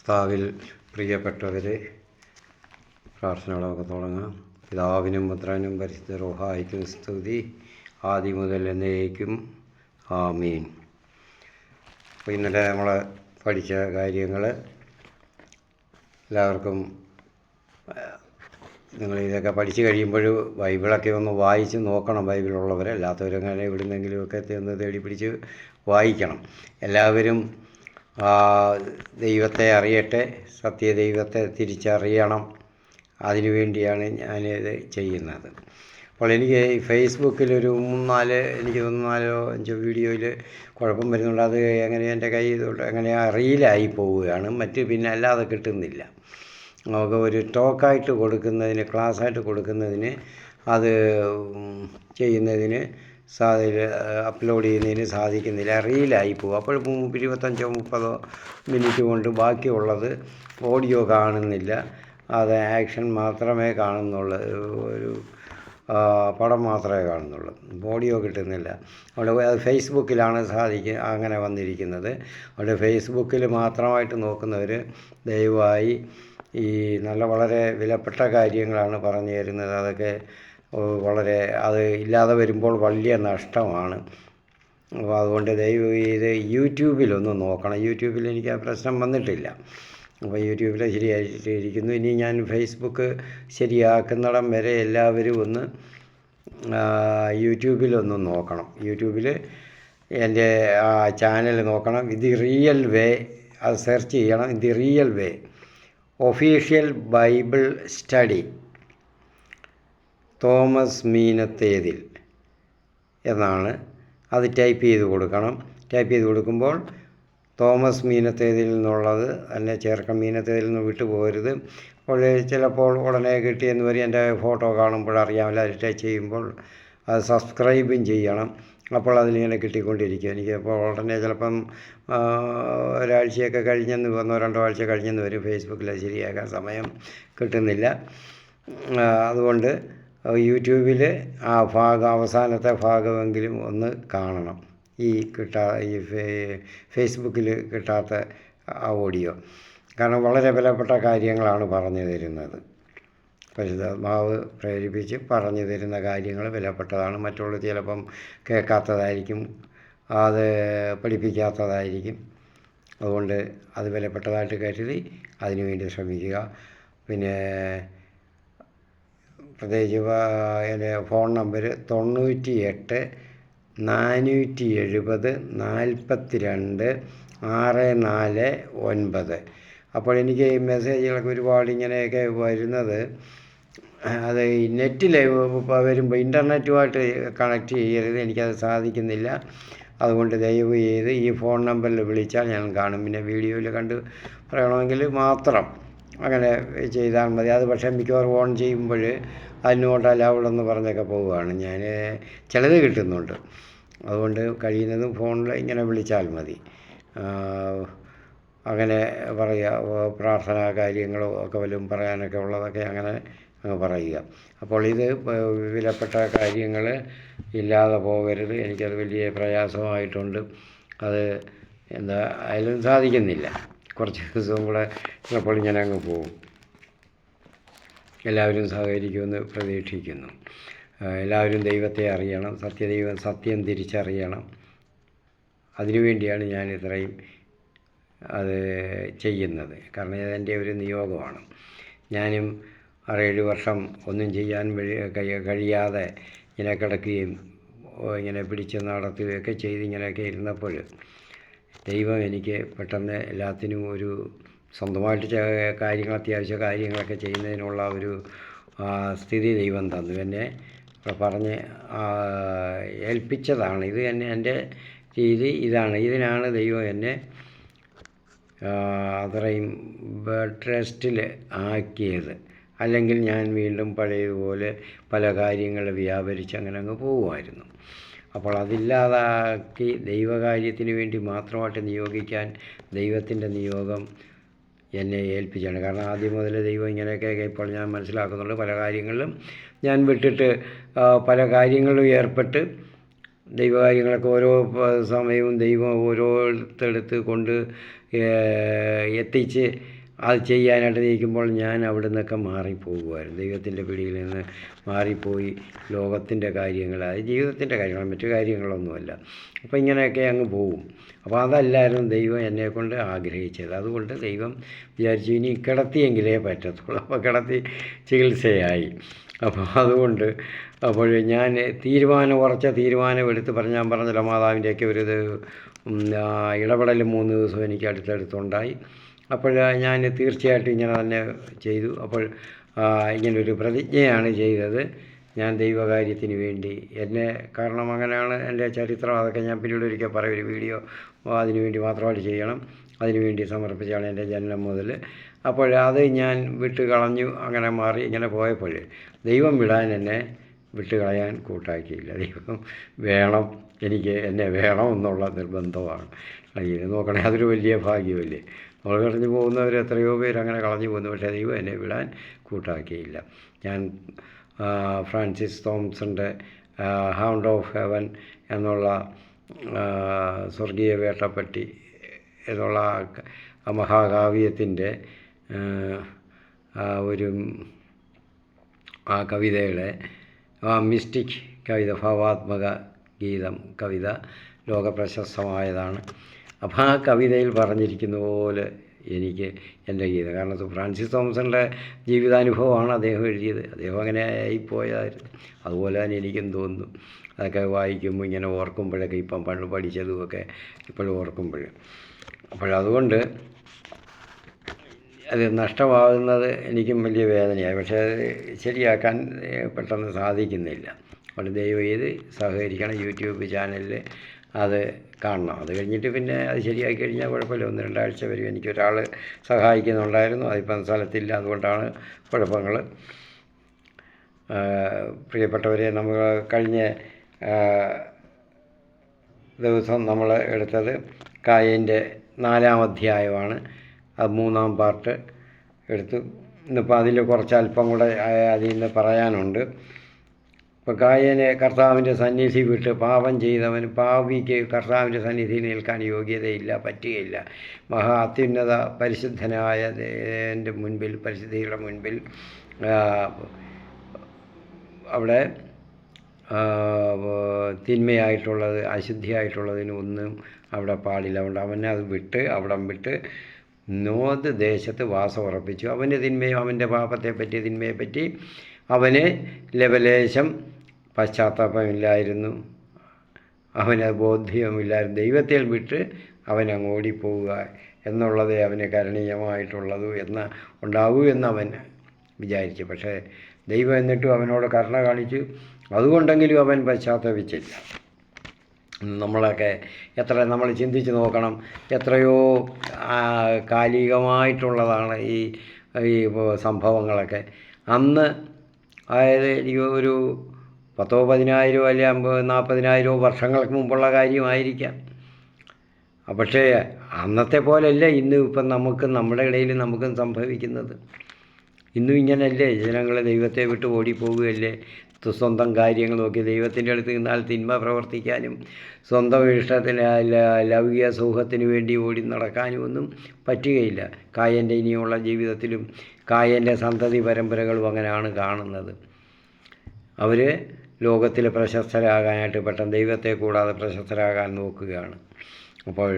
കർത്താവിൽ പ്രിയപ്പെട്ടവരെ, പ്രാർത്ഥനകൾ നമുക്ക് തുടങ്ങാം. പിതാവിനും പുത്രനും പരിശുദ്ധ റൂഹായിക്കും സ്തുതി, ആദ്യം മുതൽ എന്നേക്കും ആമീൻ. അപ്പോൾ ഇന്നലെ നമ്മൾ പഠിച്ച കാര്യങ്ങൾ എല്ലാവർക്കും നിങ്ങൾ ഇതൊക്കെ പഠിച്ചു കഴിയുമ്പോൾ ബൈബിളൊക്കെ ഒന്ന് വായിച്ച് നോക്കണം. ബൈബിളുള്ളവർ അല്ലാത്തവരങ്ങനെ എവിടുന്നെങ്കിലുമൊക്കെ ഒന്ന് തേടി പിടിച്ച് വായിക്കണം. എല്ലാവരും ദൈവത്തെ അറിയട്ടെ, സത്യദൈവത്തെ തിരിച്ചറിയണം. അതിനുവേണ്ടിയാണ് ഞാനിത് ചെയ്യുന്നത്. അപ്പോൾ എനിക്ക് ഫേസ്ബുക്കിലൊരു 4-5 വീഡിയോയിൽ കുഴപ്പം വരുന്നുണ്ട്. അത് എങ്ങനെ എൻ്റെ കൈ എങ്ങനെ റീലായി പോവുകയാണ്, പിന്നെ അല്ലാതെ കിട്ടുന്നില്ല. നമുക്ക് ഒരു ടോക്കായിട്ട് കൊടുക്കുന്നതിന്, ക്ലാസ്സായിട്ട് കൊടുക്കുന്നതിന്, അത് ചെയ്യുന്നതിന് അപ്ലോഡ് ചെയ്യുന്നതിന് സാധിക്കുന്നില്ല, റീലായി പോകും. അപ്പോൾ 25-30 മിനിറ്റ് കൊണ്ട് ബാക്കിയുള്ളത് ഓഡിയോ കാണുന്നില്ല, അത് ആക്ഷൻ മാത്രമേ കാണുന്നുള്ളൂ, ഒരു പടം മാത്രമേ കാണുന്നുള്ളൂ, ഓഡിയോ കിട്ടുന്നില്ല. അവിടെ അത് ഫേസ്ബുക്കിലാണ് അങ്ങനെ വന്നിരിക്കുന്നത്. അവിടെ ഫേസ്ബുക്കിൽ മാത്രമായിട്ട് നോക്കുന്നവർ ദയവായി ഈ വളരെ വിലപ്പെട്ട കാര്യങ്ങളാണ് പറഞ്ഞു തരുന്നത്. അതൊക്കെ വളരെ അത് ഇല്ലാതെ വരുമ്പോൾ വലിയ നഷ്ടമാണ്. അപ്പോൾ അതുകൊണ്ട് ഇത് യൂട്യൂബിലൊന്ന് നോക്കണം. യൂട്യൂബിൽ എനിക്ക് ആ പ്രശ്നം വന്നിട്ടില്ല. അപ്പോൾ യൂട്യൂബിൽ ശരിയായിട്ടിരിക്കുന്നു. ഇനി ഞാൻ ഫേസ്ബുക്ക് ശരിയാക്കുന്നിടം വരെ എല്ലാവരും ഒന്ന് യൂട്യൂബിലൊന്ന് നോക്കണം. യൂട്യൂബിൽ എൻ്റെ ചാനൽ നോക്കണം. ഇത് റിയൽ വേ, അത് സെർച്ച് ചെയ്യണം. ഇത് റിയൽ വേ ഒഫീഷ്യൽ ബൈബിൾ സ്റ്റഡി തോമസ് മീനത്തേതിൽ എന്നാണ്. അത് ടൈപ്പ് ചെയ്ത് കൊടുക്കണം. ടൈപ്പ് ചെയ്ത് കൊടുക്കുമ്പോൾ തോമസ് മീനത്തേതിൽ നിന്നുള്ളത് തന്നെ ചേർക്കണം. മീനത്തേതിൽ നിന്ന് വിട്ടു പോകരുത്. അപ്പോൾ ചിലപ്പോൾ ഉടനെ കിട്ടിയെന്ന് വരും. എൻ്റെ ഫോട്ടോ കാണുമ്പോൾ അറിയാമല്ലോ. അത് ടച്ച് ചെയ്യുമ്പോൾ അത് സബ്സ്ക്രൈബും ചെയ്യണം. അപ്പോൾ അതിലിങ്ങനെ കിട്ടിക്കൊണ്ടിരിക്കും. എനിക്ക് അപ്പോൾ ഉടനെ ചിലപ്പം ഒരാഴ്ചയൊക്കെ കഴിഞ്ഞെന്ന് 1-2 ആഴ്ച കഴിഞ്ഞെന്ന് വരും. ഫേസ്ബുക്കിൽ ശരിയാക്കാൻ സമയം കിട്ടുന്നില്ല. അതുകൊണ്ട് യൂട്യൂബിൽ ആ അവസാനത്തെ ഭാഗമെങ്കിലും ഒന്ന് കാണണം. ഈ ഫേസ്ബുക്കിൽ കിട്ടാത്ത ആ ഓഡിയോ. കാരണം വളരെ വിലപ്പെട്ട കാര്യങ്ങളാണ് പറഞ്ഞു തരുന്നത്. പരിശുദ്ധാത്മാവ് പ്രേരിപ്പിച്ച് പറഞ്ഞു തരുന്ന കാര്യങ്ങൾ വിലപ്പെട്ടതാണ്. മറ്റുള്ള ചിലപ്പം കേൾക്കാത്തതായിരിക്കും, അത് പഠിപ്പിക്കാത്തതായിരിക്കും. അതുകൊണ്ട് അത് വിലപ്പെട്ടതായിട്ട് കരുതി അതിനുവേണ്ടി ശ്രമിക്കുക. പിന്നെ പ്രത്യേകിച്ച് എൻ്റെ ഫോൺ നമ്പർ 98 470 42 649. അപ്പോൾ എനിക്ക് ഈ മെസ്സേജുകളൊക്കെ ഒരുപാട് ഇങ്ങനെയൊക്കെ വരുന്നത്, അത് നെറ്റിൽ വരുമ്പോൾ ഇൻ്റർനെറ്റുമായിട്ട് കണക്ട് ചെയ്യരുത്. എനിക്കത് സാധിക്കുന്നില്ല. അതുകൊണ്ട് ദയവ് ചെയ്ത് ഈ ഫോൺ നമ്പറിൽ വിളിച്ചാൽ ഞാൻ കാണും. പിന്നെ വീഡിയോയിൽ കണ്ട് പറയണമെങ്കിൽ മാത്രം അങ്ങനെ ചെയ്താൽ മതി. അത് പക്ഷേ മിക്കവാറും ഓൺ ചെയ്യുമ്പോൾ അതിനോട്ട് അലൗഡെന്ന് പറഞ്ഞൊക്കെ പോവുകയാണ്. ഞാൻ ചിലത് കിട്ടുന്നുണ്ട്. അതുകൊണ്ട് കഴിയുന്നതും ഫോണിൽ ഇങ്ങനെ വിളിച്ചാൽ മതി. അങ്ങനെ പറയുക, പ്രാർത്ഥനാ കാര്യങ്ങളോ ഒക്കെ വല്ലതും പറയാനൊക്കെ ഉള്ളതൊക്കെ അങ്ങനെ പറയുക. അപ്പോൾ ഇത് വിലപ്പെട്ട കാര്യങ്ങൾ ഇല്ലാതെ പോകരുത്. എനിക്കത് വലിയ പ്രയാസമായിട്ടുണ്ട്. അത് ആയാലും സാധിക്കുന്നില്ല. കുറച്ച് ദിവസവും കൂടെ ചിലപ്പോൾ ഞാൻ അങ്ങ് പോകും. എല്ലാവരും സഹകരിക്കുമെന്ന് പ്രതീക്ഷിക്കുന്നു. എല്ലാവരും ദൈവത്തെ അറിയണം, സത്യം തിരിച്ചറിയണം. അതിനുവേണ്ടിയാണ് ഞാൻ ഇത്രയും അത് ചെയ്യുന്നത്. കാരണം ഇതെൻ്റെ ഒരു നിയോഗമാണ്. ഞാനും 6-7 വർഷം ഒന്നും ചെയ്യാൻ കഴിയാതെ ഇങ്ങനെ കിടക്കുകയും ഇങ്ങനെ പിടിച്ച് നടത്തുകയൊക്കെ ചെയ്ത് ഇങ്ങനെയൊക്കെ ഇരുന്നപ്പോൾ ദൈവം എനിക്ക് പെട്ടെന്ന് എല്ലാത്തിനും ഒരു സ്വന്തമായിട്ട് അത്യാവശ്യ കാര്യങ്ങളൊക്കെ ചെയ്യുന്നതിനുള്ള ഒരു സ്ഥിതി ദൈവം തന്നു. എന്നെ പറഞ്ഞ് ഏൽപ്പിച്ചതാണ്. ഇത് തന്നെ എൻ്റെ രീതി ഇതാണ്. ഇതിനാണ് ദൈവം എന്നെ അത്രയും ബെഡ് റെസ്റ്റിൽ ആക്കിയത്. അല്ലെങ്കിൽ ഞാൻ വീണ്ടും പഴയതുപോലെ പല കാര്യങ്ങൾ വ്യാപരിച്ച് അങ്ങനെ അങ്ങ് പോകുമായിരുന്നു. അപ്പോൾ അതില്ലാതാക്കി ദൈവകാര്യത്തിന് വേണ്ടി മാത്രമായിട്ട് നിയോഗിക്കാൻ ദൈവത്തിൻ്റെ നിയോഗം എന്നെ ഏൽപ്പിച്ചാണ്. കാരണം ആദ്യം മുതൽ ദൈവം ഇങ്ങനെയൊക്കെ ഇപ്പോൾ ഞാൻ മനസ്സിലാക്കുന്നുണ്ട്. പല കാര്യങ്ങളിലും ഞാൻ വിട്ടിട്ട് പല കാര്യങ്ങളിലും ഏർപ്പെട്ട് ദൈവകാര്യങ്ങളൊക്കെ ഓരോ സമയവും ദൈവം ഓരോരുത്തടുത്ത് കൊണ്ട് എത്തിച്ച് അത് ചെയ്യാനായിട്ട് നിൽക്കുമ്പോൾ ഞാൻ അവിടെ നിന്നൊക്കെ മാറിപ്പോകുമായിരുന്നു. ദൈവത്തിൻ്റെ പിടിയിൽ നിന്ന് മാറിപ്പോയി ലോകത്തിൻ്റെ കാര്യങ്ങൾ, അത് ജീവിതത്തിൻ്റെ കാര്യങ്ങൾ, മറ്റു കാര്യങ്ങളൊന്നുമല്ല. അപ്പോൾ ഇങ്ങനെയൊക്കെ അങ്ങ് പോകും. അപ്പോൾ അതല്ലായിരുന്നു ദൈവം എന്നെക്കൊണ്ട് ആഗ്രഹിച്ചത്. അതുകൊണ്ട് ദൈവം വിചാരിച്ചു ഇനി കിടത്തിയെങ്കിലേ പറ്റത്തുള്ളൂ. അപ്പോൾ കിടത്തി ചികിത്സയായി. അപ്പോൾ അതുകൊണ്ട് അപ്പോൾ ഞാൻ ഉറച്ച തീരുമാനമെടുത്ത് ഞാൻ പറഞ്ഞല്ലോ, മാതാവിൻ്റെയൊക്കെ ഒരു ഇടപെടൽ 3 ദിവസം എനിക്ക് അടുത്തടുത്തുണ്ടായി. അപ്പോൾ ഞാൻ തീർച്ചയായിട്ടും ഇങ്ങനെ തന്നെ ചെയ്തു. അപ്പോൾ ഇങ്ങനൊരു പ്രതിജ്ഞയാണ് ചെയ്തത്, ഞാൻ ദൈവകാര്യത്തിന് വേണ്ടി കാരണം അങ്ങനെയാണ് എൻ്റെ ചരിത്രം. അതൊക്കെ ഞാൻ പിന്നീട് ഒരിക്കൽ പറയും, ഒരു വീഡിയോ അതിനു വേണ്ടി മാത്രമായിട്ട് ചെയ്യണം. അതിനുവേണ്ടി സമർപ്പിച്ചാണ് എൻ്റെ ജനനം മുതൽ. അപ്പോൾ അത് ഞാൻ വിട്ട് കളഞ്ഞു. അങ്ങനെ മാറി ഇങ്ങനെ പോയപ്പോൾ ദൈവം വിടാൻ എന്നെ വിട്ട് കളയാൻ കൂട്ടാക്കിയില്ല. ദൈവം വേണം, എന്നെ വേണം എന്നുള്ള നിർബന്ധമാണ്. ഇത് നോക്കണേ, അതൊരു വലിയ ഭാഗ്യമല്ലേ. നമ്മൾ കളഞ്ഞു പോകുന്നവർ എത്രയോ പേര് അങ്ങനെ കളഞ്ഞു പോകുന്നു. പക്ഷേ ദൈവം എന്നെ വിടാൻ കൂട്ടാക്കിയില്ല. ഞാൻ ഫ്രാൻസിസ് തോംസൻ്റെ ഹൗണ്ട് ഓഫ് ഹെവൻ എന്നുള്ള സ്വർഗീയ വേട്ടപ്പട്ടി എന്നുള്ള മഹാകാവ്യത്തിൻ്റെ ഒരു കവിതയുടെ മിസ്റ്റിക് കവിത, ഭാവാത്മക ഗീതം കവിത ലോകപ്രശസ്തമായതാണ്. അപ്പോൾ ആ കവിതയിൽ പറഞ്ഞിരിക്കുന്ന പോലെ എനിക്ക് എൻ്റെ ഗീതം, കാരണം ഫ്രാൻസിസ് തോംസൻ്റെ ജീവിതാനുഭവമാണ് അദ്ദേഹം എഴുതിയത്. അദ്ദേഹം അങ്ങനെ ആയിപ്പോയതായിരുന്നു. അതുപോലെ തന്നെ എനിക്കും തോന്നുന്നു. അതൊക്കെ വായിക്കുമ്പോൾ ഇങ്ങനെ ഓർക്കുമ്പോഴൊക്കെ ഇപ്പം പണ്ട് പഠിച്ചതുമൊക്കെ ഇപ്പോഴും ഓർക്കുമ്പോൾ, അപ്പോഴതുകൊണ്ട് അത് നഷ്ടമാകുന്നത് എനിക്കും വലിയ വേദനയായി. പക്ഷേ അത് ശരിയാക്കാൻ പെട്ടെന്ന് സാധിക്കുന്നില്ല. അപ്പോൾ ദയവ് ചെയ്ത് സഹകരിക്കണം. യൂട്യൂബ് ചാനലിൽ അത് കാണണം. അത് കഴിഞ്ഞിട്ട് പിന്നെ അത് ശരിയാക്കി കഴിഞ്ഞാൽ കുഴപ്പമില്ല. 1-2 ആഴ്ച വരും. എനിക്കൊരാൾ സഹായിക്കുന്നുണ്ടായിരുന്നു, അതിപ്പം സ്ഥലത്തില്ല. അതുകൊണ്ടാണ് കുഴപ്പങ്ങൾ. പ്രിയപ്പെട്ടവരെ, നമ്മൾ കഴിഞ്ഞ ദിവസം നമ്മൾ എടുത്തത് കായൻ്റെ 4-ാം അധ്യായമാണ്. അത് 3-ാം പാർട്ട് എടുത്തു. ഇന്നിപ്പോൾ അതിൽ കുറച്ച് അല്പം കൂടെ അതിൽ നിന്ന് പറയാനുണ്ട്. ഇപ്പോൾ കായനെ കർത്താവിൻ്റെ സന്നിധി വിട്ട് പാപം ചെയ്തവൻ, പാപിക്ക് കർത്താവിൻ്റെ സന്നിധിയിൽ നിൽക്കാൻ യോഗ്യതയില്ല, പറ്റുകയില്ല. അത്യുന്നത പരിശുദ്ധനായ എൻ്റെ മുൻപിൽ, പരിശുദ്ധിയുടെ മുൻപിൽ അവിടെ തിന്മയായിട്ടുള്ളത്, അശുദ്ധിയായിട്ടുള്ളതിനൊന്നും അവിടെ പാടില്ല. അതുകൊണ്ട് അവനെ അത് വിട്ട് അവിടം വിട്ട് നോദ് ദേശത്ത് വാസം ഉറപ്പിച്ചു. അവൻ്റെ തിന്മയും അവൻ്റെ പാപത്തെപ്പറ്റി, തിന്മയെപ്പറ്റി അവന് ലവലേശം പശ്ചാത്താപമില്ലായിരുന്നു, അവന് ബോധ്യമില്ലായിരുന്നു. ദൈവത്തെ വിട്ട് അവൻ അങ്ങ് ഓടിപ്പോവുക എന്നുള്ളതേ അവന് കരണീയമായിട്ടുള്ളൂ ഉണ്ടാവൂ എന്നവൻ വിചാരിച്ചു. പക്ഷേ ദൈവം എന്നിട്ടും അവനോട് കരുണ കാണിച്ചു. അതുകൊണ്ടെങ്കിലും അവൻ പശ്ചാത്തപിച്ചില്ല. നമ്മളൊക്കെ നമ്മൾ ചിന്തിച്ച് നോക്കണം, എത്രയോ കാലികമായിട്ടുള്ളതാണ് ഈ സംഭവങ്ങളൊക്കെ. അന്ന് അതായത് ഒരു 10,000-15,000 അല്ലെങ്കിൽ 50,000-40,000 വർഷങ്ങൾക്ക് മുമ്പുള്ള കാര്യമായിരിക്കാം. പക്ഷേ അന്നത്തെ പോലെയല്ല ഇന്നും ഇപ്പം നമ്മുടെ ഇടയിൽ നമുക്കും സംഭവിക്കുന്നത്. ഇന്നും ഇങ്ങനെയല്ലേ, ജനങ്ങൾ ദൈവത്തെ വിട്ട് ഓടിപ്പോവുകയല്ലേ. സ്വന്തം കാര്യങ്ങൾ നോക്കി ദൈവത്തിൻ്റെ അടുത്ത് നിന്നാൽ തിന്മ പ്രവർത്തിക്കാനും സ്വന്തം ഇഷ്ടത്തിന് ലൗകിക സുഖത്തിന് വേണ്ടി ഓടി നടക്കാനും ഒന്നും പറ്റുകയില്ല. കായൻ്റെ ഇനിയുള്ള ജീവിതത്തിലും കായൻ്റെ സന്തതി പരമ്പരകളും അങ്ങനെയാണ് കാണുന്നത്. അവർ ലോകത്തിൽ പ്രശസ്തരാകാനായിട്ട് പെട്ടെന്ന് ദൈവത്തെ കൂടാതെ പ്രശസ്തരാകാൻ നോക്കുകയാണ്. അപ്പോൾ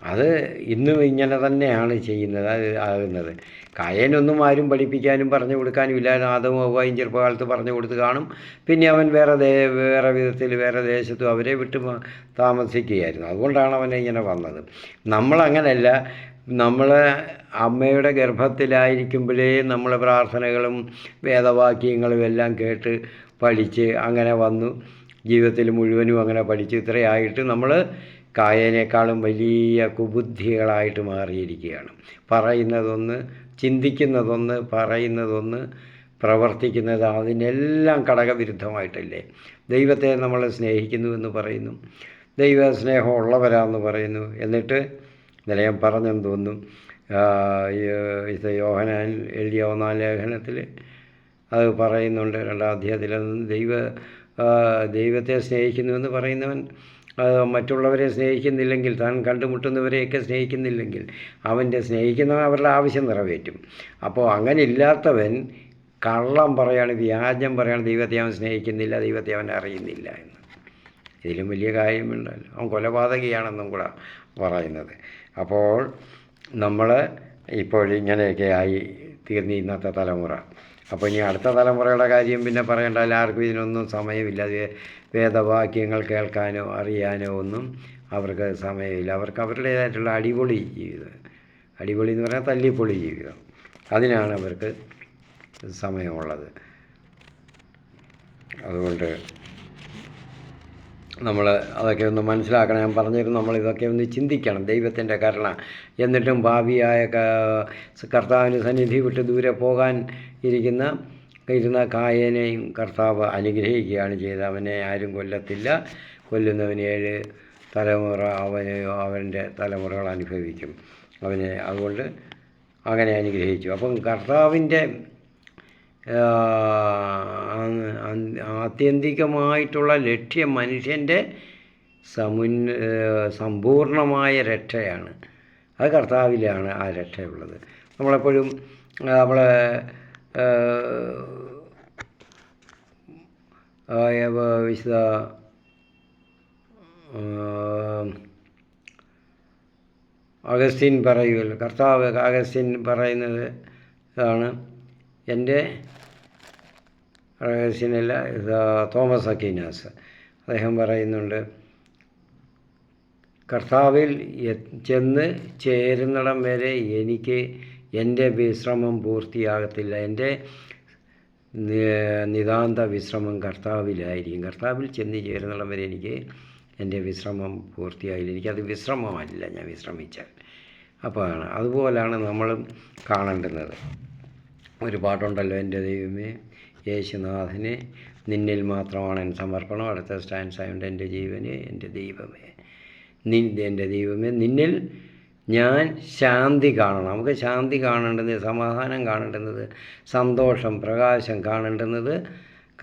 അത് ഇന്നും ഇങ്ങനെ തന്നെയാണ് ചെയ്യുന്നത്, ആകുന്നത്. കായനൊന്നും ആരും പഠിപ്പിക്കാനും പറഞ്ഞു കൊടുക്കാനും ഇല്ല. ആദവും ഹവ്വയും ചെറുപ്പകാലത്ത് പറഞ്ഞു കൊടുത്ത് കാണും. പിന്നെ അവൻ വേറെ വിധത്തിൽ വേറെ ദേശത്തും അവരെ വിട്ട് താമസിക്കുകയായിരുന്നു. അതുകൊണ്ടാണ് അവനെ ഇങ്ങനെ വന്നത്. നമ്മളങ്ങനല്ല. നമ്മൾ അമ്മയുടെ ഗർഭത്തിലായിരിക്കുമ്പോഴേ നമ്മളെ പ്രാർത്ഥനകളും വേദവാക്യങ്ങളും എല്ലാം കേട്ട് പഠിച്ച് അങ്ങനെ വന്നു. ജീവിതത്തിൽ മുഴുവനും അങ്ങനെ പഠിച്ച് ഇത്രയായിട്ട് നമ്മൾ കായനേക്കാളും വലിയ കുബുദ്ധികളായിട്ട് മാറിയിരിക്കുകയാണ്. പറയുന്നതൊന്ന്, ചിന്തിക്കുന്നതൊന്ന്, പറയുന്നതൊന്ന്, പ്രവർത്തിക്കുന്നത് അതിനെല്ലാം ഘടകവിരുദ്ധമായിട്ടല്ലേ. ദൈവത്തെ നമ്മൾ സ്നേഹിക്കുന്നുവെന്ന് പറയുന്നു, ദൈവ സ്നേഹമുള്ളവരാണെന്ന് പറയുന്നു. എന്നിട്ട് ഇന്നലെ ഞാൻ പറഞ്ഞെന്ന് തോന്നുന്നു, ഇത് യോഹന്നാൻ എഴുതിയ 1-ാം ലേഖനത്തിൽ അത് പറയുന്നുണ്ട്. 2-ാം അധ്യായത്തിൽ ദൈവത്തെ സ്നേഹിക്കുന്നുവെന്ന് പറയുന്നവൻ മറ്റുള്ളവരെ സ്നേഹിക്കുന്നില്ലെങ്കിൽ, താൻ കണ്ടുമുട്ടുന്നവരെയൊക്കെ സ്നേഹിക്കുന്നില്ലെങ്കിൽ സ്നേഹിക്കുന്നവൻ അവരുടെ ആവശ്യം നിറവേറ്റും. അപ്പോൾ അങ്ങനെ ഇല്ലാത്തവൻ കള്ളം പറയാണ്, വ്യാജം പറയാണ്, ദൈവത്തെ അവൻ സ്നേഹിക്കുന്നില്ല, ദൈവത്തെ അവൻ അറിയുന്നില്ല എന്ന്. ഇതിലും വലിയ കാര്യമുണ്ടല്ലോ, അവൻ കൊലപാതകിയാണെന്നും കൂടെ പറയുന്നത്. അപ്പോൾ നമ്മൾ ഇപ്പോൾ ഇങ്ങനെയൊക്കെ ആയി തീർന്ന് ഇന്നത്തെ തലമുറ. അപ്പോൾ ഇനി അടുത്ത തലമുറയുടെ കാര്യം പിന്നെ പറയേണ്ട, എല്ലാവർക്കും ഇതിനൊന്നും സമയമില്ല. വേദവാക്യങ്ങൾ കേൾക്കാനോ അറിയാനോ ഒന്നും അവർക്ക് സമയമില്ല. അവർക്ക് അവരുടേതായിട്ടുള്ള അടിപൊളി ജീവിതം, അടിപൊളി എന്ന് പറഞ്ഞാൽ തല്ലിപ്പൊളി ജീവിതം, അതിനാണ് അവർക്ക് സമയമുള്ളത്. അതുകൊണ്ട് നമ്മൾ അതൊക്കെ ഒന്ന് മനസ്സിലാക്കണം. ഞാൻ പറഞ്ഞിരുന്നു, നമ്മളിതൊക്കെ ഒന്ന് ചിന്തിക്കണം, ദൈവത്തിൻ്റെ കരുണ. എന്നിട്ടും ഭാവിയായ കർത്താവിന് സന്നിധി വിട്ട് ദൂരെ പോകാൻ ഇരുന്ന കായേനെയും കർത്താവ് അനുഗ്രഹിക്കുകയാണ് ചെയ്തത്. അവനെ ആരും കൊല്ലത്തില്ല, കൊല്ലുന്നവന് 7 തലമുറ അവൻ്റെ തലമുറകൾ അനുഭവിക്കും അവനെ. അതുകൊണ്ട് അങ്ങനെ അനുഗ്രഹിച്ചു. അപ്പം കർത്താവിൻ്റെ ആത്യന്തികമായിട്ടുള്ള ലക്ഷ്യം മനുഷ്യൻ്റെ സമ്പൂർണമായ രക്ഷയാണ്. അത് കർത്താവിലാണ് ആ രക്ഷയുള്ളത്. നമ്മളെപ്പോഴും നമ്മളെ വിശുദ്ധ അഗസ്റ്റിൻ പറയുമല്ലോ, കർത്താവ് അഗസ്റ്റിൻ പറയുന്നത് ആണ്, എൻ്റെ അഗസ്റ്റിനല്ല, തോമസ് അക്വീനാസ്, അദ്ദേഹം പറയുന്നുണ്ട്, കർത്താവിൽ ചെന്ന് ചേരുന്നിടം വരെ എൻ്റെ വിശ്രമം പൂർത്തിയാകത്തില്ല. എൻ്റെ നിതാന്ത വിശ്രമം കർത്താവിലായിരിക്കും. കർത്താവിൽ ചെന്ന് ചേരുന്നിടം വരെ എൻ്റെ വിശ്രമം പൂർത്തിയായില്ല. എനിക്കത് വിശ്രമമല്ല ഞാൻ വിശ്രമിച്ചാൽ. അപ്പോൾ അതുപോലാണ് നമ്മളും കാണേണ്ടുന്നത്. ഒരു പാട്ടുണ്ടല്ലോ, എൻ്റെ ദൈവമേ യേശുനാഥനെ നിന്നിൽ മാത്രമാണ് എൻ്റെ സമർപ്പണം. അടുത്ത സ്റ്റാൻസായുണ്ട്, എൻ്റെ ജീവനെ എൻ്റെ ദൈവമേ എൻ്റെ ദൈവമേ നിന്നിൽ ഞാൻ ശാന്തി കാണണം. നമുക്ക് ശാന്തി കാണേണ്ടുന്നത്, സമാധാനം കാണേണ്ടുന്നത്, സന്തോഷം പ്രകാശം കാണേണ്ടുന്നത്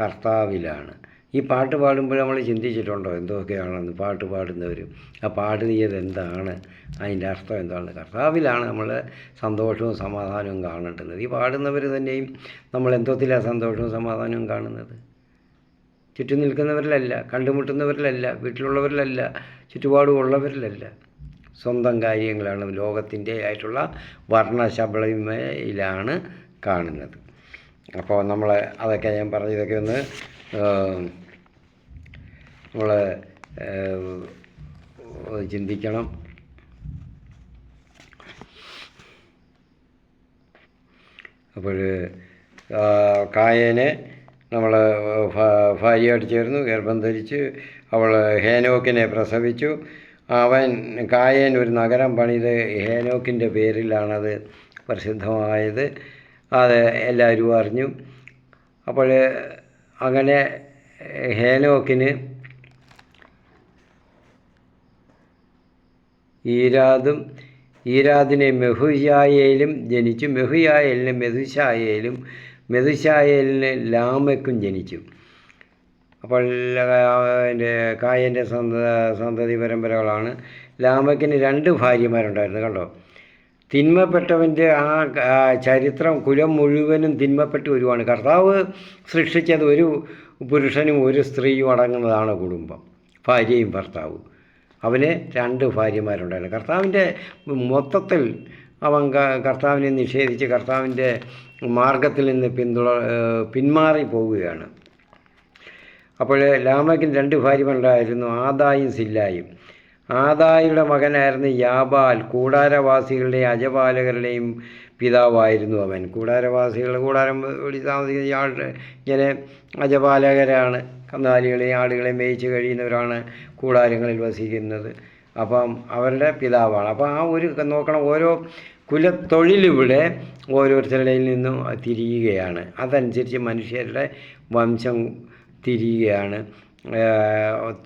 കർത്താവിലാണ്. ഈ പാട്ട് പാടുമ്പോൾ നമ്മൾ ചിന്തിച്ചിട്ടുണ്ടോ എന്തൊക്കെയാണെന്ന്? പാട്ട് പാടുന്നവരും ആ പാടുന്നത് എന്താണ്, അതിൻ്റെ അർത്ഥം എന്താണ്? കർത്താവിലാണ് നമ്മൾ സന്തോഷവും സമാധാനവും കാണേണ്ടുന്നത്. ഈ പാടുന്നവർ തന്നെയും നമ്മൾ എന്തോത്തിലാണ് സന്തോഷവും സമാധാനവും കാണുന്നത്? ചുറ്റും നിൽക്കുന്നവരിലല്ല, കണ്ടുമുട്ടുന്നവരിലല്ല, വീട്ടിലുള്ളവരിലല്ല, ചുറ്റുപാടുമുള്ളവരിലല്ല, സ്വന്തം കാര്യങ്ങളാണ്, ലോകത്തിൻ്റെ ആയിട്ടുള്ള വർണ്ണശബളിമയിലാണ് കാണുന്നത്. അപ്പോൾ നമ്മൾ അതൊക്കെ ഞാൻ പറഞ്ഞതൊക്കെ ഒന്ന് നമ്മൾ ചിന്തിക്കണം. അപ്പോൾ കായേനെ നമ്മൾ ഭാര്യയായിട്ട് ചേർന്നു, ഗർഭം ധരിച്ച് അവൾ ഹേനോക്കിനെ പ്രസവിച്ചു. കായേൻ ഒരു നഗരം പണിത് ഹേനോക്കിൻ്റെ പേരിലാണത് പ്രസിദ്ധമായത്. അത് എല്ലാവരും അറിഞ്ഞു. അപ്പോൾ അങ്ങനെ ഹേനോക്കിന് ഈരാദിനെ മെഹുയായേലും ജനിച്ചു. മെഹുയായേലിന് മെതുശായേലിന് ലാമെക്കും ജനിച്ചു. അപ്പോൾ കായൻ്റെ സന്തതി പരമ്പരകളാണ്. ലാമെക്കിന് 2 ഭാര്യമാരുണ്ടായിരുന്നു. കണ്ടോ, തിന്മപ്പെട്ടവൻ്റെ ആ ചരിത്രം, കുലം മുഴുവനും തിന്മപ്പെട്ട് വരുവാണ്. കർത്താവ് സൃഷ്ടിച്ചത് ഒരു പുരുഷനും ഒരു സ്ത്രീയും അടങ്ങുന്നതാണ് കുടുംബം, ഭാര്യയും ഭർത്താവും. അവന് 2 ഭാര്യമാരുണ്ടായിരുന്നു. കർത്താവിൻ്റെ മൊത്തത്തിൽ അവൻ കർത്താവിനെ നിഷേധിച്ച് കർത്താവിൻ്റെ മാർഗത്തിൽ നിന്ന് പിന്മാറി പോവുകയാണ്. അപ്പോൾ ലാമെക്കിന് 2 ഭാര്യമാരുണ്ടായിരുന്നു, ആദായും സില്ലായും. ആദായിയുടെ മകനായിരുന്നു യാബാൽ. കൂടാരവാസികളുടെയും അജപാലകരുടെയും പിതാവായിരുന്നു അവൻ. കൂടാരം ഓടി താമസിക്കുന്ന ഇങ്ങനെ അജപാലകരാണ്, കന്നുകാലികളെയും ആടുകളെയും മേയിച്ച് കഴിയുന്നവരാണ് കൂടാരങ്ങളിൽ വസിക്കുന്നത്. അപ്പം അവരുടെ പിതാവാണ്. അപ്പോൾ ആ ഒരു നോക്കണം, ഓരോ കുലത്തൊഴിലിവിടെ ഓരോരുത്തരുടെയിൽ നിന്നും തിരിയുകയാണ്. അതനുസരിച്ച് മനുഷ്യരുടെ വംശം തിരിയുകയാണ്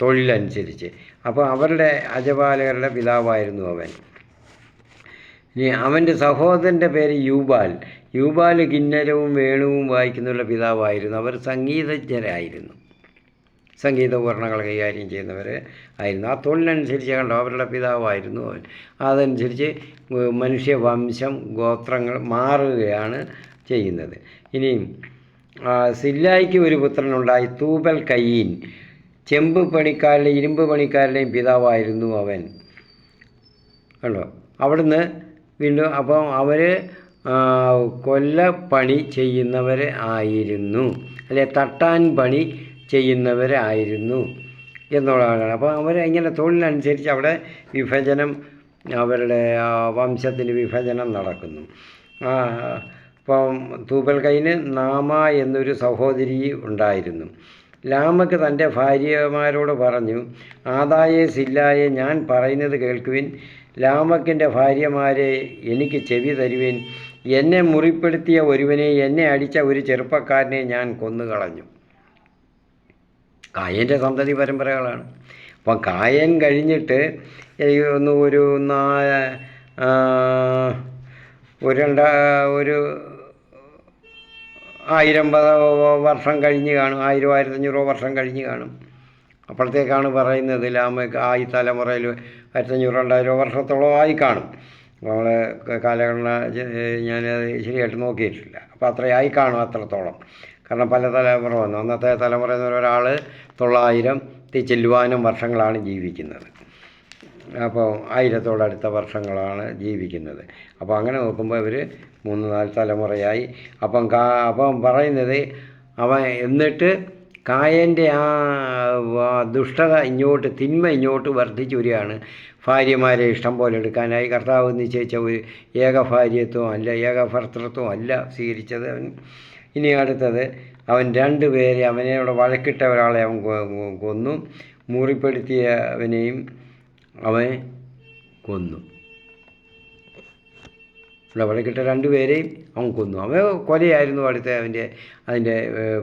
തൊഴിലനുസരിച്ച്. അപ്പോൾ അവരുടെ അജപാലകരുടെ പിതാവായിരുന്നു അവൻ. ഇനി അവൻ്റെ സഹോദരൻ്റെ പേര് യൂബാൽ കിന്നരവും വേണുവും വായിക്കുന്നവരുടെ പിതാവായിരുന്നു. അവർ സംഗീതജ്ഞരായിരുന്നു. സംഗീത ഉപകരണങ്ങൾ കൈകാര്യം ചെയ്യുന്നവർ ആയിരുന്നു. ആ തൊഴിലനുസരിച്ച് കണ്ടോ അവരുടെ പിതാവായിരുന്നു അവൻ. അതനുസരിച്ച് മനുഷ്യവംശം ഗോത്രങ്ങൾ മാറുകയാണ് ചെയ്യുന്നത്. ഇനിയും സില്ലായിക്ക് ഒരു പുത്രനുണ്ടായി, തൂബൽ കയീൻ. ചെമ്പ് പണിക്കാരുടെയും ഇരുമ്പ് പണിക്കാരുടെയും പിതാവായിരുന്നു അവൻ. കണ്ടോ അവിടുന്ന് വീണ്ടും അപ്പം അവർ കൊല്ലപ്പണി ചെയ്യുന്നവർ ആയിരുന്നു, അല്ലെ തട്ടാൻ പണി ചെയ്യുന്നവരായിരുന്നു എന്നുള്ളതാണ്. അപ്പോൾ അവർ ഇങ്ങനെ തൊഴിലനുസരിച്ച് അവിടെ വിഭജനം, അവരുടെ വംശത്തിന് വിഭജനം നടക്കുന്നു. ഇപ്പം തൂബൽ കയീന് നാമ എന്നൊരു സഹോദരി ഉണ്ടായിരുന്നു. ലാമക്ക് തൻ്റെ ഭാര്യമാരോട് പറഞ്ഞു, ആദായെ സില്ലായെ ഞാൻ പറയുന്നത് കേൾക്കുവിൻ. ലാമക്കിൻ്റെ ഭാര്യമാരെ എനിക്ക് ചെവി തരുവിൻ. എന്നെ മുറിപ്പെടുത്തിയ ഒരുവനെ, എന്നെ അടിച്ച ഒരു ചെറുപ്പക്കാരനെ ഞാൻ കൊന്നുകളഞ്ഞു. കായൻ്റെ സന്തതി പരമ്പരകളാണ്. അപ്പം കായൻ കഴിഞ്ഞിട്ട് ഒരു 1000 വർഷം കഴിഞ്ഞ് കാണും, 1000 1500 വർഷം കഴിഞ്ഞ് കാണും. അപ്പോഴത്തേക്കാണ് പറയുന്നത് ലാമക്ക് ഈ തലമുറയിൽ 1500 2000 വർഷത്തോളം ആയി കാണും. നമ്മൾ കാലഗണന ഞാനത് ശരിയായിട്ട് നോക്കിയിട്ടില്ല. അപ്പോൾ അത്രയായി കാണും, അത്രത്തോളം. കാരണം പല തലമുറ വന്നു. അന്നത്തെ തലമുറ എന്ന് പറയുന്ന ഒരാൾ 900 ചെല്ലുവാനും വർഷങ്ങളാണ് ജീവിക്കുന്നത്. അപ്പോൾ 1000 വർഷങ്ങളാണ് ജീവിക്കുന്നത്. അപ്പോൾ അങ്ങനെ നോക്കുമ്പോൾ ഇവർ 3-4 തലമുറയായി. അപ്പം പറയുന്നത് അവൻ എന്നിട്ട് കായൻ്റെ ആ ദുഷ്ടത ഇങ്ങോട്ട്, തിന്മ ഇങ്ങോട്ട് വർദ്ധിച്ചു വരികയാണ്. ഭാര്യമാരെ ഇഷ്ടം പോലെ എടുക്കാനായി. കർത്താവ് നിശ്ചയിച്ച ഒരു ഏകഭാര്യത്വം അല്ല, ഏകഭർത്തൃത്വം അല്ല സ്വീകരിച്ചത് അവൻ. ഇനി അടുത്തത്, അവൻ 2 പേരെ, അവനോട് വഴക്കിട്ട ഒരാളെ അവൻ കൊന്നു, മുറിപ്പെടുത്തിയവനെയും അവൻ കൊന്നു. ഇവിടെ വഴക്കിട്ട 2 പേരെയും അവൻ കൊന്നു. അവൻ കൊലയായിരുന്നു അതിൻ്റെ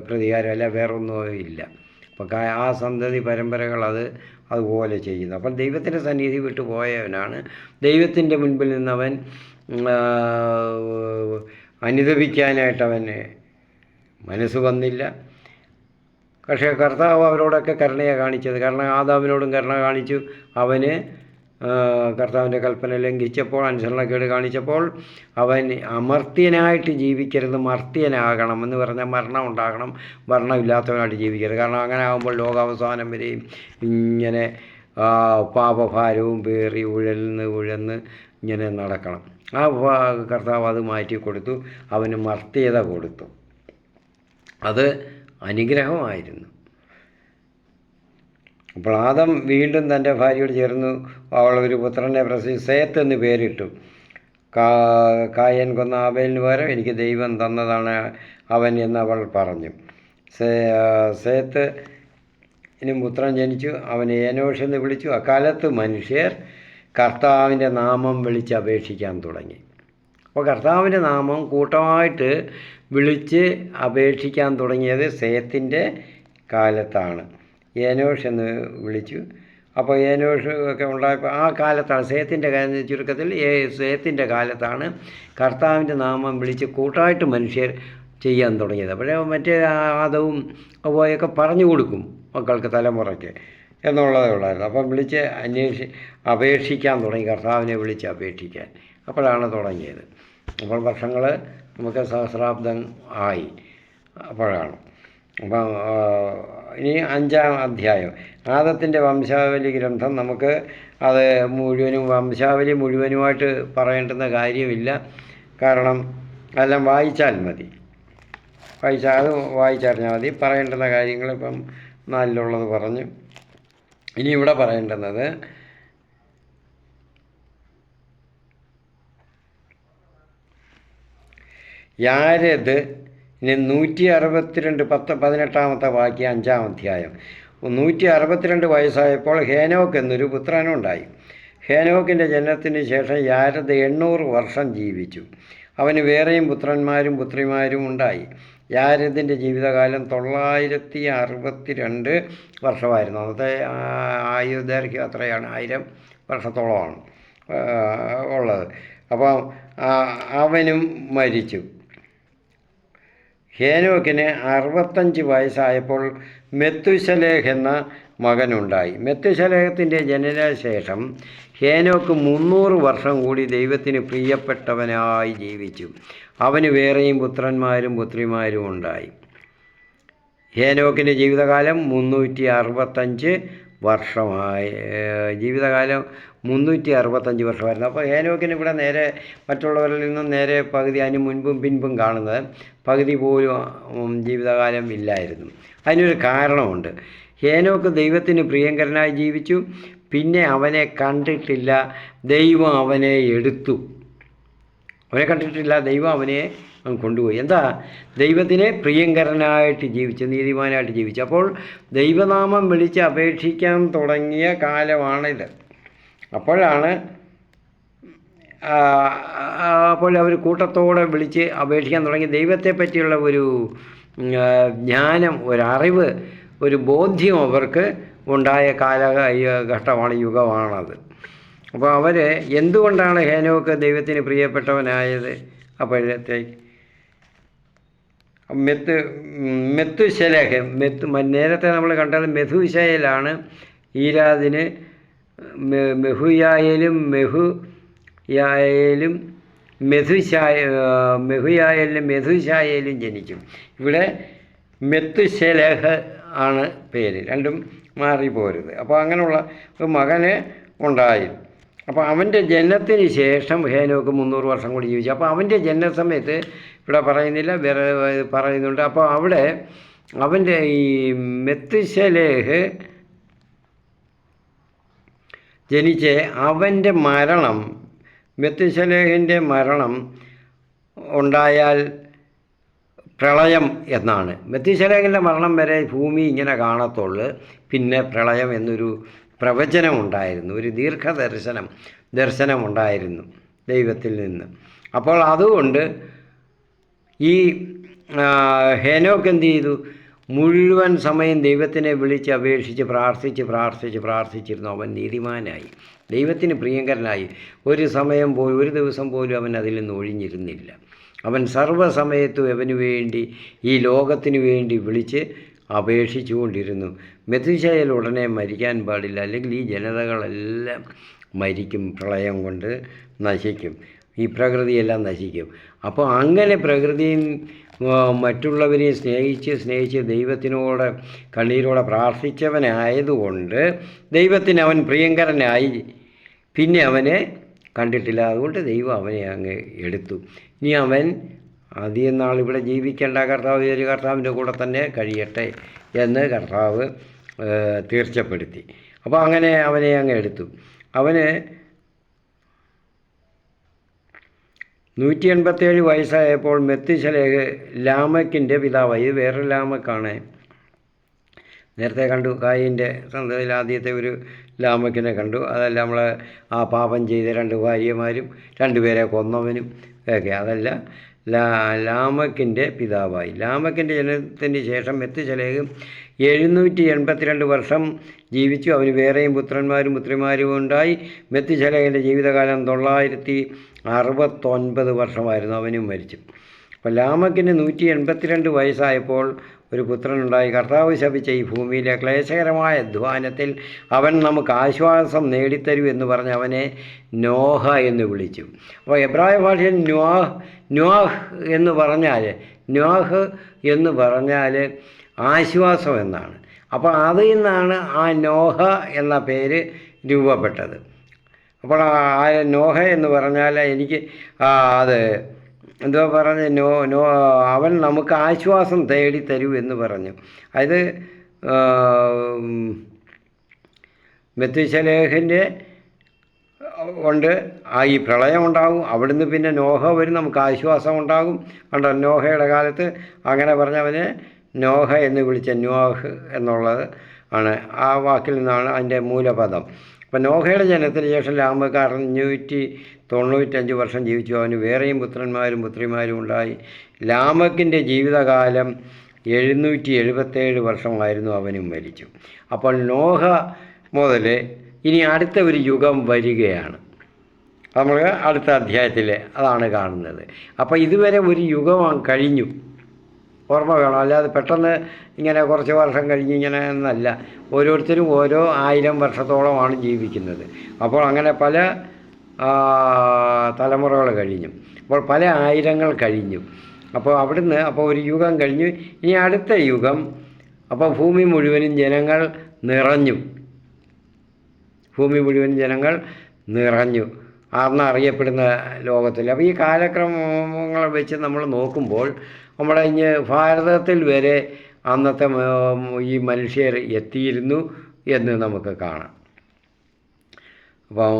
പ്രതികാരം, അല്ല വേറൊന്നും ഇല്ല. അപ്പം ആ സന്തതി പരമ്പരകൾ അതുപോലെ ചെയ്യുന്നു. അപ്പം ദൈവത്തിൻ്റെ സന്നിധി വിട്ടു പോയവനാണ്. ദൈവത്തിൻ്റെ മുൻപിൽ നിന്നവൻ അനുദപിക്കാനായിട്ട് അവന് മനസ്സ് വന്നില്ല. പക്ഷേ കർത്താവ് അവരോടൊക്കെ കരുണയാണ് കാണിച്ചത്. കാരണം ആദാമിനോടും കരുണ കാണിച്ചു. അവന് കർത്താവിൻ്റെ കൽപ്പന ലംഘിച്ചപ്പോൾ, അനുസരണക്കേട് കാണിച്ചപ്പോൾ അവൻ അമർത്യനായിട്ട് ജീവിക്കരുത്, മർത്യനാകണം എന്ന് പറഞ്ഞാൽ മരണം ഉണ്ടാകണം, മരണമില്ലാത്തവനായിട്ട് ജീവിക്കരുത്. കാരണം അങ്ങനെ ആകുമ്പോൾ ലോകാവസാനം വരെയും ഇങ്ങനെ പാപഭാരവും പേറി ഉഴന്ന് ഇങ്ങനെ നടക്കണം. കർത്താവ് അത് മാറ്റി കൊടുത്തു, അവന് മർത്യത കൊടുത്തു. അത് അനുഗ്രഹമായിരുന്നു. അപ്പോൾ ആദം വീണ്ടും തൻ്റെ ഭാര്യയോട് ചേർന്നു അവൾ ഒരു പുത്രനെ പ്രസവിച്ചു, സേത്ത് എന്ന് പേരിട്ടു. കായൻ കൊന്ന ആബേലിന് പകരം എനിക്ക് ദൈവം തന്നതാണ് അവൻ എന്നവൾ പറഞ്ഞു. സേത്തിന് പുത്രൻ ജനിച്ചു, അവനെ ഏനോഷ് എന്ന് വിളിച്ചു. അക്കാലത്ത് മനുഷ്യർ കർത്താവിൻ്റെ നാമം വിളിച്ച് അപേക്ഷിക്കാൻ തുടങ്ങി. അപ്പോൾ കർത്താവിൻ്റെ നാമം കൂട്ടമായിട്ട് വിളിച്ച് അപേക്ഷിക്കാൻ തുടങ്ങിയത് സേത്തിൻ്റെ കാലത്താണ്. ഏനോഷ് എന്ന് വിളിച്ചു. അപ്പോൾ ഏനോഷ് ഒക്കെ ഉണ്ടായപ്പോൾ ആ കാലത്താണ്, സേത്തിൻ്റെ ചുരുക്കത്തിൽ സേത്തിൻ്റെ കാലത്താണ് കർത്താവിൻ്റെ നാമം വിളിച്ച് കൂട്ടമായിട്ട് മനുഷ്യർ ചെയ്യാൻ തുടങ്ങിയത്. അപ്പോഴേ മറ്റേ ആദവും അവയൊക്കെ പറഞ്ഞു കൊടുക്കും മക്കൾക്ക്, തലമുറയ്ക്ക് എന്നുള്ളതേ ഉള്ളായിരുന്നു. അപ്പം വിളിച്ച് അപേക്ഷിക്കാൻ തുടങ്ങി, കർത്താവിനെ വിളിച്ച് അപേക്ഷിക്കാൻ. അപ്പോഴാണ് തുടങ്ങിയത്. അപ്പോൾ വർഷങ്ങൾ നമുക്ക് സഹസ്രാബ്ദം ആയി അപ്പോഴാണ്. അപ്പം ഇനി 5-ാം അധ്യായം ആദത്തിൻ്റെ വംശാവലി ഗ്രന്ഥം. നമുക്ക് അത് മുഴുവനും വംശാവലി മുഴുവനുമായിട്ട് പറയേണ്ടുന്ന കാര്യമില്ല. കാരണം എല്ലാം വായിച്ചാൽ മതി, അത് വായിച്ചറിഞ്ഞാൽ മതി. പറയേണ്ടുന്ന കാര്യങ്ങൾ ഇപ്പം 4-ലുള്ളത് പറഞ്ഞു. ഇനി ഇവിടെ പറയേണ്ടുന്നത് യാരെദ് 162 18-ാമത്തെ വാക്യം 5-ാം അധ്യായം. 162 വയസ്സായപ്പോൾ ഹേനോക്ക് എന്നൊരു പുത്രനുണ്ടായി. ഹേനോക്കിൻ്റെ ജനനത്തിന് ശേഷം യാരെദ് 800 വർഷം ജീവിച്ചു. അവന് വേറെയും പുത്രന്മാരും പുത്രിമാരും ഉണ്ടായി. യാരെദിൻ്റെ ജീവിതകാലം 962 വർഷമായിരുന്നു. അന്നത്തെ ആയുർദൈർഘ്യം അത്രയാണ്, 1000 വർഷത്തോളമാണ് ഉള്ളത്. അപ്പം അവനും മരിച്ചു. ഹേനോക്കിന് 65 വയസ്സായപ്പോൾ മെത്തുശലേഹ് എന്ന മകനുണ്ടായി. മെത്തുശലേഹത്തിൻ്റെ ജനനശേഷം ഹേനോക്ക് 300 വർഷം കൂടി ദൈവത്തിന് പ്രിയപ്പെട്ടവനായി ജീവിച്ചു. അവന് വേറെയും പുത്രന്മാരും പുത്രിമാരും ഉണ്ടായി. ഹേനോക്കിൻ്റെ ജീവിതകാലം 365 വർഷമായി. ജീവിതകാലം 365 വർഷമായിരുന്നു. അപ്പോൾ ഹേനോക്കിന് ഇവിടെ നേരെ മറ്റുള്ളവരിൽ നിന്നും നേരെ പകുതി, അതിന് മുൻപും പിൻപും കാണുന്നത് പകുതി പോലും ജീവിതകാലം ഇല്ലായിരുന്നു. അതിനൊരു കാരണമുണ്ട്. ഹേനോക്ക് ദൈവത്തിന് പ്രിയങ്കരനായി ജീവിച്ചു. പിന്നെ അവനെ കണ്ടിട്ടില്ല, ദൈവം അവനെ എടുത്തു. അവനെ കണ്ടിട്ടില്ല, ദൈവം അവനെ കൊണ്ടുപോയി. എന്താ? ദൈവത്തിന് പ്രിയങ്കരനായിട്ട് ജീവിച്ചു, നീതിമാനായിട്ട് ജീവിച്ചു. അപ്പോൾ ദൈവനാമം വിളിച്ച് അപേക്ഷിക്കാൻ തുടങ്ങിയ കാലമാണിത്. അപ്പോഴാണ് അപ്പോൾ അവർ കൂട്ടത്തോടെ വിളിച്ച് അപേക്ഷിക്കാൻ തുടങ്ങി. ദൈവത്തെ പറ്റിയുള്ള ഒരു ജ്ഞാനം, ഒരറിവ്, ഒരു ബോധ്യം അവർക്ക് ഉണ്ടായ കാലഘട്ടമാണ്, യുഗമാണത്. അപ്പോൾ അവർ എന്തുകൊണ്ടാണ് ഹേനോക്ക് ദൈവത്തിന് പ്രിയപ്പെട്ടവനായത്? അപ്പോഴത്തേക്ക് മെത്തുശലേഹ്, നേരത്തെ നമ്മൾ കണ്ടത് മെഥൂശയേലാണ്. ഈരാദിന് മെഹുയായേലും മെഥുശായേലും ജനിച്ചു. ഇവിടെ മെത്തുശലേഹ് ആണ് പേര്, രണ്ടും മാറിപ്പോരുത്. അപ്പോൾ അങ്ങനെയുള്ള ഒരു മകന് ഉണ്ടായി. അപ്പോൾ അവൻ്റെ ജനനത്തിന് ശേഷം ഹേനോക്ക് 300 വർഷം കൂടി ജീവിച്ചു. അപ്പോൾ അവൻ്റെ ജനനസമയത്ത് ഇവിടെ പറയുന്നില്ല, വേറെ പറയുന്നുണ്ട്. അപ്പോൾ അവിടെ അവൻ്റെ ഈ മെത്തുശലേഹ് ജനിച്ച് അവൻ്റെ മരണം, മെത്തുശലേഹിൻ്റെ മരണം ഉണ്ടായാൽ പ്രളയം എന്നാണ്. മെത്തുശലേഹിൻ്റെ മരണം വരെ ഭൂമി ഇങ്ങനെ കാണത്തുള്ളൂ. പിന്നെ പ്രളയം എന്നൊരു പ്രവചനമുണ്ടായിരുന്നു, ഒരു ദർശനമുണ്ടായിരുന്നു ദൈവത്തിൽ നിന്ന്. അപ്പോൾ അതുകൊണ്ട് ഈ ഹേനോക്ക് എന്ത് ചെയ്തു? മുഴുവൻ സമയം ദൈവത്തിനെ വിളിച്ച് അപേക്ഷിച്ച് പ്രാർത്ഥിച്ചിരുന്നു. അവൻ നീതിമാനായി, ദൈവത്തിന് പ്രിയങ്കരനായി. ഒരു സമയം പോലും, ഒരു ദിവസം പോലും അവൻ അതിൽ നിന്ന് ഒഴിഞ്ഞിരുന്നില്ല. അവൻ സർവ്വസമയത്തും അവന് വേണ്ടി, ഈ ലോകത്തിന് വേണ്ടി വിളിച്ച് അപേക്ഷിച്ചുകൊണ്ടിരുന്നു. മെഥുശയേൽ ഉടനെ മരിക്കാൻ പാടില്ല, അല്ലെങ്കിൽ ഈ ജനതകളെല്ലാം മരിക്കും, പ്രളയം കൊണ്ട് നശിക്കും, ഈ പ്രകൃതിയെല്ലാം നശിക്കും. അപ്പോൾ അങ്ങനെ പ്രകൃതിയും മറ്റുള്ളവരെയും സ്നേഹിച്ച് ദൈവത്തിനോട് കണ്ണീരോടെ പ്രാർത്ഥിച്ചവനായതുകൊണ്ട് ദൈവത്തിന് അവൻ പ്രിയങ്കരനായി. പിന്നെ അവനെ കണ്ടിട്ടില്ല, അതുകൊണ്ട് ദൈവം അവനെ അങ്ങ് എടുത്തു. ഇനി അവൻ അധികം നാൾ ഇവിടെ ജീവിക്കേണ്ട, കർത്താവിൻ്റെ കൂടെ തന്നെ കഴിയട്ടെ എന്ന് കർത്താവ് തീർച്ചപ്പെടുത്തി. അപ്പോൾ അങ്ങനെ അവനെ അങ്ങ് എടുത്തു. അവന് 187 വയസ്സായപ്പോൾ മെത്തുശലേഹ് ലാമക്കിൻ്റെ പിതാവായി. ഇത് വേറൊരു ലാമക്കാണ്. നേരത്തെ കണ്ടു, കായിൻ്റെ സന്തതിയിൽ ആദ്യത്തെ ഒരു ലാമക്കിനെ കണ്ടു. അതല്ല നമ്മൾ ആ പാപം ചെയ്ത 2 ഭാര്യമാരും 2 പേരെ കൊന്നവനും ഒക്കെ, അതല്ല ലാമക്കിൻ്റെ പിതാവായി. ലാമക്കിൻ്റെ ജനനത്തിന് ശേഷം മെത്തുശലേഹ് 782 വർഷം ജീവിച്ചു. അവന് വേറെയും പുത്രന്മാരും പുത്രിമാരും ഉണ്ടായി. മെത്തുശലേഹിൻ്റെ ജീവിതകാലം 969 വർഷമായിരുന്നു. അവനും മരിച്ചു. അപ്പോൾ ലാമക്കിന് 182 വയസ്സായപ്പോൾ ഒരു പുത്രനുണ്ടായി. കർത്താവ് ശപിച്ച ഈ ഭൂമിയിലെ ക്ലേശകരമായ അധ്വാനത്തിൽ അവൻ നമുക്ക് ആശ്വാസം നേടിത്തരൂ എന്ന് പറഞ്ഞ് അവനെ നോഹ എന്ന് വിളിച്ചു. അപ്പോൾ എബ്രായ ഭാഷയിൽ നോഹ് എന്ന് പറഞ്ഞാൽ ആശ്വാസം എന്നാണ്. അപ്പോൾ അതിൽ നിന്നാണ് ആ നോഹ എന്ന പേര് രൂപപ്പെട്ടത്. അപ്പോൾ ആ നോഹ എന്ന് പറഞ്ഞാൽ എനിക്ക് അത് എന്തുവാ പറഞ്ഞ് അവൻ നമുക്ക് ആശ്വാസം തേടിത്തരൂ എന്ന് പറഞ്ഞു. അത് മെത്തുശലേഹിൻ്റെ കൊണ്ട് ഈ പ്രളയം ഉണ്ടാകും, അവിടുന്ന് പിന്നെ നോഹ വരും, നമുക്ക് ആശ്വാസം ഉണ്ടാകും. കണ്ടോ, നോഹയുടെ കാലത്ത് അങ്ങനെ പറഞ്ഞവനെ നോഹ എന്ന് വിളിച്ച നോഹ് എന്നുള്ളത് ആണ്, ആ വാക്കിൽ നിന്നാണ് അതിൻ്റെ മൂലപദം. അപ്പം നോഹയുടെ ജനനത്തിന് ശേഷം ലാമക്ക് 695 വർഷം ജീവിച്ചു. അവന് വേറെയും പുത്രന്മാരും പുത്രിമാരും ഉണ്ടായി. ലാമക്കിൻ്റെ ജീവിതകാലം 777 വർഷമായിരുന്നു. അവനും മരിച്ചു. അപ്പോൾ നോഹ മുതൽ ഇനി അടുത്ത ഒരു യുഗം വരികയാണ്. നമ്മൾ അടുത്ത അധ്യായത്തിൽ അതാണ് കാണുന്നത്. അപ്പോൾ ഇതുവരെ ഒരു യുഗം കഴിഞ്ഞു. ഓർമ്മ വേണം. അല്ലാതെ പെട്ടെന്ന് ഇങ്ങനെ കുറച്ച് വർഷം കഴിഞ്ഞ് ഇങ്ങനെ എന്നല്ല. ഓരോരുത്തരും ഓരോ 1000 വർഷത്തോളമാണ് ജീവിക്കുന്നത്. അപ്പോൾ അങ്ങനെ പല തലമുറകൾ കഴിഞ്ഞു. അപ്പോൾ പല ആയിരങ്ങൾ കഴിഞ്ഞു. അപ്പോൾ അവിടുന്ന് അപ്പോൾ ഒരു യുഗം കഴിഞ്ഞു. ഇനി അടുത്ത യുഗം. അപ്പോൾ ഭൂമി മുഴുവനും ജനങ്ങൾ നിറഞ്ഞു. ഭൂമി മുഴുവൻ ജനങ്ങൾ നിറഞ്ഞു അറിയപ്പെടുന്ന ലോകത്തിൽ. അപ്പോൾ ഈ കാലക്രമങ്ങൾ വെച്ച് നമ്മൾ നോക്കുമ്പോൾ നമ്മുടെ ഇനി ഭാരതത്തിൽ വരെ അന്നത്തെ ഈ മനുഷ്യർ എത്തിയിരുന്നു എന്ന് നമുക്ക് കാണാം. അപ്പം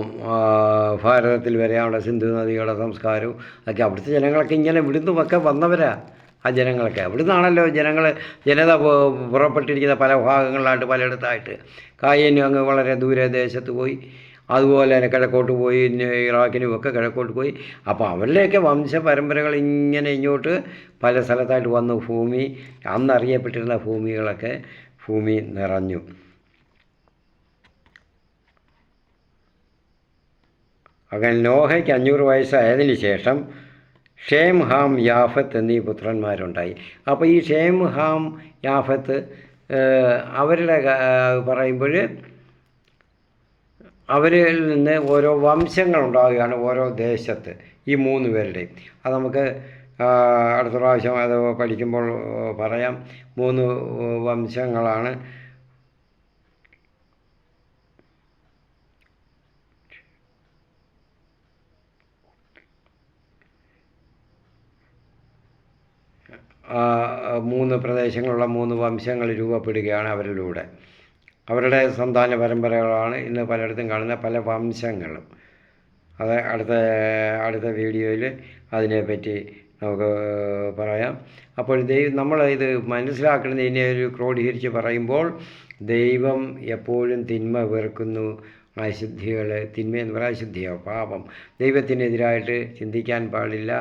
ഭാരതത്തിൽ വരെ അവിടെ സിന്ധു നദിയുടെ സംസ്കാരവും ഒക്കെ അവിടുത്തെ ജനങ്ങളൊക്കെ ഇങ്ങനെ ഇവിടുന്നുമൊക്കെ വന്നവരാ. ആ ജനങ്ങളൊക്കെ അവിടുന്നാണല്ലോ ജനത പുറപ്പെട്ടിരിക്കുന്ന പല ഭാഗങ്ങളിലായിട്ട് പലയിടത്തായിട്ട്. കായനും അങ്ങ് വളരെ ദൂരെ ദേശത്ത് പോയി, അതുപോലെ തന്നെ കിഴക്കോട്ട് പോയി, ഇറാഖിനും ഒക്കെ കിഴക്കോട്ട് പോയി. അപ്പോൾ അവരുടെയൊക്കെ വംശപരമ്പരകൾ ഇങ്ങനെ ഇങ്ങോട്ട് പല സ്ഥലത്തായിട്ട് വന്നു. ഭൂമി അന്നറിയപ്പെട്ടിരുന്ന ഭൂമി നിറഞ്ഞു. അങ്ങനെ നോഹയ്ക്ക് 500 വയസ്സായതിന് ശേഷം ഷേം, ഹാം, യാഫത്ത് എന്നീ പുത്രന്മാരുണ്ടായി. അപ്പോൾ ഈ ഷേം, ഹാം, യാഫത്ത് അവരുടെ പറയുമ്പോൾ അവരിൽ നിന്ന് ഓരോ വംശങ്ങളുണ്ടാകുകയാണ് ഓരോ ദേശത്ത്, ഈ 3 പേരുടെയും. അത് നമുക്ക് അടുത്ത പ്രാവശ്യം അത് പഠിക്കുമ്പോൾ പറയാം. 3 വംശങ്ങളാണ്. മൂന്ന് പ്രദേശങ്ങളുള്ള 3 വംശങ്ങൾ രൂപപ്പെടുകയാണ് അവരിലൂടെ. അവരുടെ സന്താന പരമ്പരകളാണ് ഇന്ന് പലയിടത്തും കാണുന്ന പല വംശങ്ങളും. അത് അടുത്ത വീഡിയോയിൽ അതിനെപ്പറ്റി നമുക്ക് പറയാം. അപ്പോൾ നമ്മൾ ഇത് മനസ്സിലാക്കുന്നത്, ഇതിനെ ഒരു ക്രോഡീകരിച്ച് പറയുമ്പോൾ, ദൈവം എപ്പോഴും തിന്മ വെറുക്കുന്നു. അശുദ്ധികൾ, തിന്മയെന്ന് പറയാൻ അശുദ്ധിയോ പാപം, ദൈവത്തിനെതിരായിട്ട് ചിന്തിക്കാൻ പാടില്ല.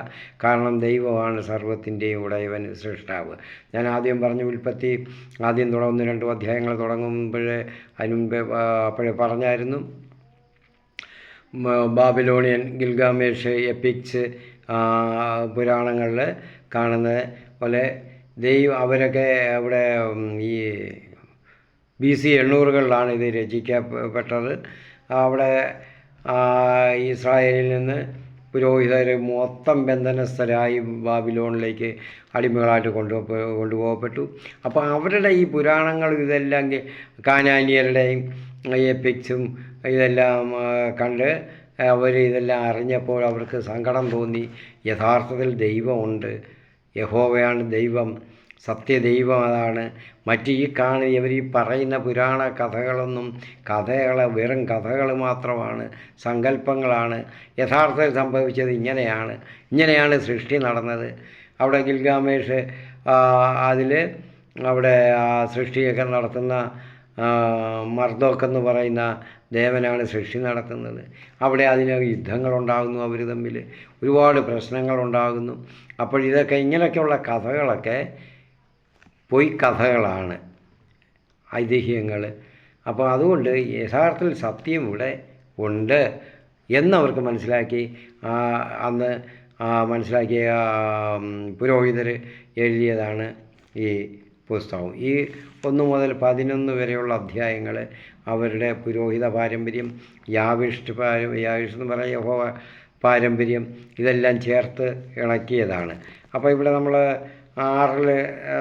കാരണം ദൈവമാണ് സർവ്വത്തിൻ്റെയും ഉടയവൻ, സൃഷ്ടാവ്. ഞാൻ ആദ്യം പറഞ്ഞു, ഉൽപ്പത്തി ആദ്യം 1-2 അധ്യായങ്ങൾ തുടങ്ങുമ്പോഴേ അതിന് മുമ്പേ അപ്പോഴേ പറഞ്ഞായിരുന്നു. ബാബിലോണിയൻ, ഗിൽഗാമേഷ്, എപ്പിക്സ് പുരാണങ്ങളിൽ കാണുന്നത് പോലെ അവരൊക്കെ അവിടെ ഈ BC 800-കളിലാണ് ഇത് രചിക്കപ്പെട്ടത്. അവിടെ ഇസ്രായേലിൽ നിന്ന് പുരോഹിതർ മൊത്തം ബന്ധനസ്ഥരായി ബാബിലോണിലേക്ക് അടിമകളായിട്ട് കൊണ്ടുപോകപ്പെട്ടു. അപ്പോൾ അവരുടെ ഈ പുരാണങ്ങളും ഇതെല്ലാം കാനാനിയരുടെയും എപ്പിക്സും ഇതെല്ലാം കണ്ട് ഇതെല്ലാം അറിഞ്ഞപ്പോൾ അവർക്ക് സങ്കടം തോന്നി. യഥാർത്ഥത്തിൽ ദൈവമുണ്ട്, യഹോവയാണ് ദൈവം, സത്യദൈവം അതാണ്. മറ്റ് ഇവർ ഈ പറയുന്ന പുരാണ കഥകളൊന്നും വെറും കഥകൾ മാത്രമാണ്, സങ്കല്പങ്ങളാണ്. യഥാർത്ഥത്തിൽ സംഭവിച്ചത് ഇങ്ങനെയാണ് സൃഷ്ടി നടന്നത്. അവിടെ ഗിൽഗാമേഷ് അവിടെ സൃഷ്ടിയൊക്കെ നടത്തുന്ന മർദോക്കെന്ന് പറയുന്ന ദേവനാണ് സൃഷ്ടി നടത്തുന്നത്. അവിടെ യുദ്ധങ്ങളുണ്ടാകുന്നു, അവർ തമ്മിൽ ഒരുപാട് പ്രശ്നങ്ങളുണ്ടാകുന്നു. അപ്പോൾ ഇങ്ങനെയൊക്കെയുള്ള കഥകളൊക്കെ പൊയ്ക്കഥകളാണ്, ഐതിഹ്യങ്ങൾ. അപ്പോൾ അതുകൊണ്ട് യഥാർത്ഥത്തിൽ സത്യം ഇവിടെ ഉണ്ട് എന്നവർക്ക് മനസ്സിലാക്കി. അന്ന് മനസ്സിലാക്കിയ പുരോഹിതർ എഴുതിയതാണ് ഈ പുസ്തകം. ഈ 1 മുതൽ 11 വരെയുള്ള അധ്യായങ്ങൾ അവരുടെ പുരോഹിത പാരമ്പര്യം, യാവിഷ്ട് എന്ന് പറയുന്ന യഹോവ പാരമ്പര്യം, ഇതെല്ലാം ചേർത്ത് ഇണക്കിയതാണ്. അപ്പോൾ ഇവിടെ നമ്മൾ 6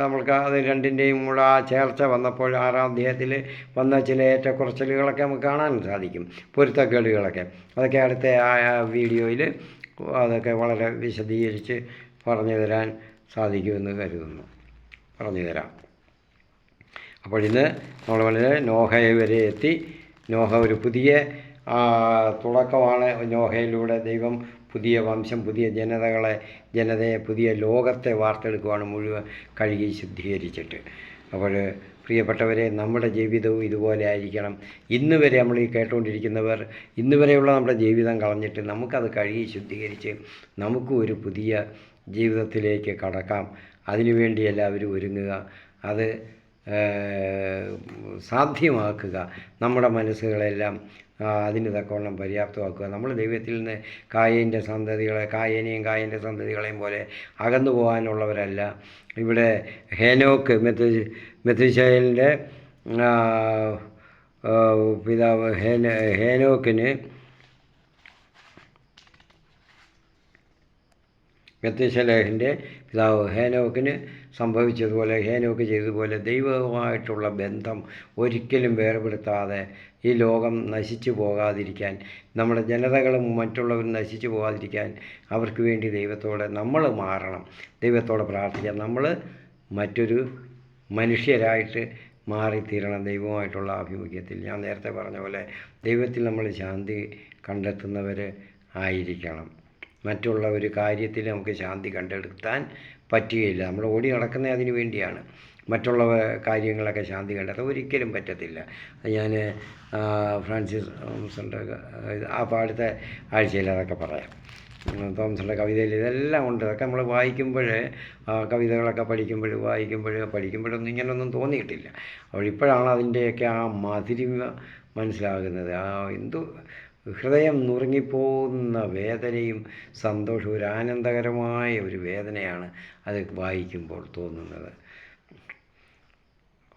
നമ്മൾക്ക് അത് രണ്ടിൻ്റെയും കൂടെ ആ ചേർച്ച വന്നപ്പോൾ 6-ാം അധ്യായത്തിൽ വന്ന ചില ഏറ്റക്കുറച്ചിലുകളൊക്കെ നമുക്ക് കാണാൻ സാധിക്കും, പൊരുത്തക്കേടുകളൊക്കെ. അതൊക്കെ അടുത്ത വീഡിയോയിൽ അതൊക്കെ വളരെ വിശദീകരിച്ച് പറഞ്ഞു തരാൻ സാധിക്കുമെന്ന് കരുതുന്നു. പറഞ്ഞു തരാം. അപ്പോൾ ഇന്ന് നമ്മൾ വളരെ നോഹയെ വരെ എത്തി. നോഹ ഒരു പുതിയ തുടക്കമാണ്. നോഹയിലൂടെ ദൈവം പുതിയ വംശം, പുതിയ ജനതയെ, പുതിയ ലോകത്തെ വാർത്തെടുക്കുവാണ് മുഴുവൻ കഴുകി ശുദ്ധീകരിച്ചിട്ട്. അപ്പോൾ പ്രിയപ്പെട്ടവരെ, നമ്മുടെ ജീവിതവും ഇതുപോലെ ആയിരിക്കണം. ഇന്ന് വരെ നമ്മൾ ഈ കേട്ടുകൊണ്ടിരിക്കുന്നവർ ഇന്ന് വരെയുള്ള നമ്മുടെ ജീവിതം കളഞ്ഞിട്ട് നമുക്കത് കഴുകി ശുദ്ധീകരിച്ച് നമുക്ക് ഒരു പുതിയ ജീവിതത്തിലേക്ക് കടക്കാം. അതിനുവേണ്ടി എല്ലാവരും ഒരുങ്ങുക. അത് സാധ്യമാക്കുക. നമ്മുടെ മനസ്സുകളെല്ലാം അതിന് തക്കവണ്ണം പര്യാപ്തമാക്കുക. നമ്മൾ ദൈവത്തിൽ നിന്ന് കായീൻ്റെ സന്തതികളെയും പോലെ അകന്നു പോകാനുള്ളവരല്ല. ഇവിടെ ഹേനോക്ക് മെഥുശേലിൻ്റെ പിതാവ് ഹേനോക്കിന് മെഥുശേലഹിൻ്റെ പിതാവ് ഹേനോക്കിന് സംഭവിച്ചതുപോലെ, ഹേനോക്ക് ചെയ്തതുപോലെ ദൈവവുമായിട്ടുള്ള ബന്ധം ഒരിക്കലും വേർപെടുത്താതെ ഈ ലോകം നശിച്ചു പോകാതിരിക്കാൻ, നമ്മുടെ ജനതകളും മറ്റുള്ളവരും നശിച്ചു പോകാതിരിക്കാൻ അവർക്ക് വേണ്ടി ദൈവത്തോടെ നമ്മൾ മാറണം, ദൈവത്തോടെ പ്രാർത്ഥിക്കാം. നമ്മൾ മറ്റൊരു മനുഷ്യരായിട്ട് മാറിത്തീരണം ദൈവവുമായിട്ടുള്ള ആഭിമുഖ്യത്തിൽ. ഞാൻ നേരത്തെ പറഞ്ഞ പോലെ ദൈവത്തിൽ നമ്മൾ ശാന്തി കണ്ടെത്തുന്നവർ ആയിരിക്കണം. മറ്റുള്ള ഒരു കാര്യത്തിൽ നമുക്ക് ശാന്തി കണ്ടെടുത്താൻ പറ്റുകയില്ല. നമ്മൾ ഓടി നടക്കുന്നത് അതിന് വേണ്ടിയാണ്. മറ്റുള്ള കാര്യങ്ങളൊക്കെ ശാന്തി കണ്ടെത്താൻ ഒരിക്കലും പറ്റത്തില്ല. ഞാൻ ഫ്രാൻസിസ് ആ പാടത്തെ ആഴ്ചയിൽ അതൊക്കെ പറയാം. തോമസിൻ്റെ കവിതയിൽ ഇതെല്ലാം ഉണ്ട്. അതൊക്കെ നമ്മൾ വായിക്കുമ്പോൾ, കവിതകളൊക്കെ പഠിക്കുമ്പോഴൊന്നും ഇങ്ങനെയൊന്നും തോന്നിയിട്ടില്ല. ഇപ്പോഴാണ് അതിൻ്റെയൊക്കെ ആ മധുരിമ മനസ്സിലാകുന്നത്. എന്തു ഹൃദയം നുറുങ്ങിപ്പോകുന്ന വേദനയും സന്തോഷവും, ഒരു ആനന്ദകരമായ ഒരു വേദനയാണ് അത് വായിക്കുമ്പോൾ തോന്നുന്നത്.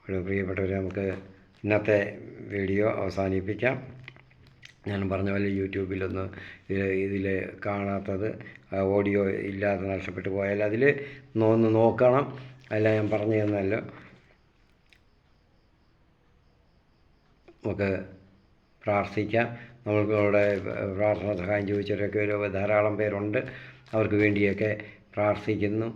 പ്രിയപ്പെട്ടവരെ, നമുക്ക് ഇന്നത്തെ വീഡിയോ അവസാനിപ്പിക്കാം. ഞാൻ പറഞ്ഞ പോലെ യൂട്യൂബിലൊന്ന് ഇതിൽ കാണാത്തത്, ഓഡിയോ ഇല്ലാതെ നഷ്ടപ്പെട്ടു പോയാൽ അതിൽ ഒന്ന് നോക്കണം. അല്ല, ഞാൻ പറഞ്ഞു തന്നല്ലോ. നമുക്ക് പ്രാർത്ഥിക്കാം. നമ്മൾക്കിവിടെ പ്രാർത്ഥന സഹായം ചോദിച്ചവരൊക്കെ ധാരാളം പേരുണ്ട്. അവർക്ക് വേണ്ടിയൊക്കെ പ്രാർത്ഥിക്കുന്നു.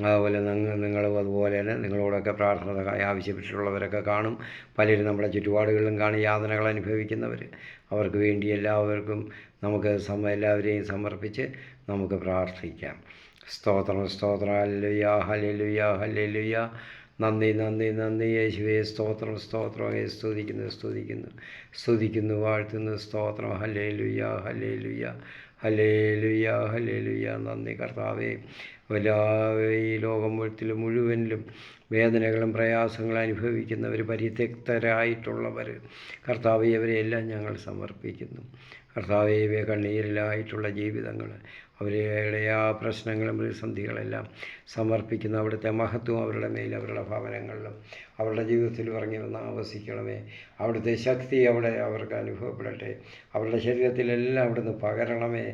അതുപോലെ നിങ്ങളും അതുപോലെ തന്നെ നിങ്ങളോടൊക്കെ പ്രാർത്ഥന സഹായം ആവശ്യപ്പെട്ടിട്ടുള്ളവരൊക്കെ കാണും. പലരും നമ്മുടെ ചുറ്റുപാടുകളിലും കാണും യാതനകൾ അനുഭവിക്കുന്നവർ. അവർക്ക് വേണ്ടി എല്ലാവർക്കും നമുക്ക് എല്ലാവരെയും സമർപ്പിച്ച് നമുക്ക് പ്രാർത്ഥിക്കാം. സ്തോത്രം, സ്തോത്രം, ഹല്ലേലൂയ, ഹല്ലേലൂയ, ഹല്ലേലൂയ. നന്ദി, നന്ദി, നന്ദി യേശുവേ. സ്തോത്രം, സ്തോത്രം. സ്തുതിക്കുന്നു, വാഴ്ത്തുന്നു. സ്തോത്രം, ഹല്ലേലൂയ, ഹല്ലേലൂയ, ഹല്ലേലൂയ, ഹല്ലേലൂയ. നന്ദി കർത്താവേ. ഈ ലോകം മുഴുവനിലും വേദനകളും പ്രയാസങ്ങളും അനുഭവിക്കുന്നവർ, പരിത്യക്തരായിട്ടുള്ളവർ, കർത്താവേ, അവരെയെല്ലാം ഞങ്ങൾ സമർപ്പിക്കുന്നു. കർത്താവേ, കണ്ണീരിലായിട്ടുള്ള ജീവിതങ്ങൾ, അവരുടെ ആ പ്രശ്നങ്ങളും പ്രതിസന്ധികളെല്ലാം സമർപ്പിക്കുന്നു. അവിടുത്തെ മഹത്വം അവരുടെ മേൽ, അവരുടെ ഭവനങ്ങളിലും അവരുടെ ജീവിതത്തിൽ ഇറങ്ങി വന്ന് ആവസിക്കണമേ. അവിടുത്തെ ശക്തി അവർക്ക് അനുഭവപ്പെടട്ടെ. അവരുടെ ശരീരത്തിലെല്ലാം അവിടുന്ന് പകരണമേ.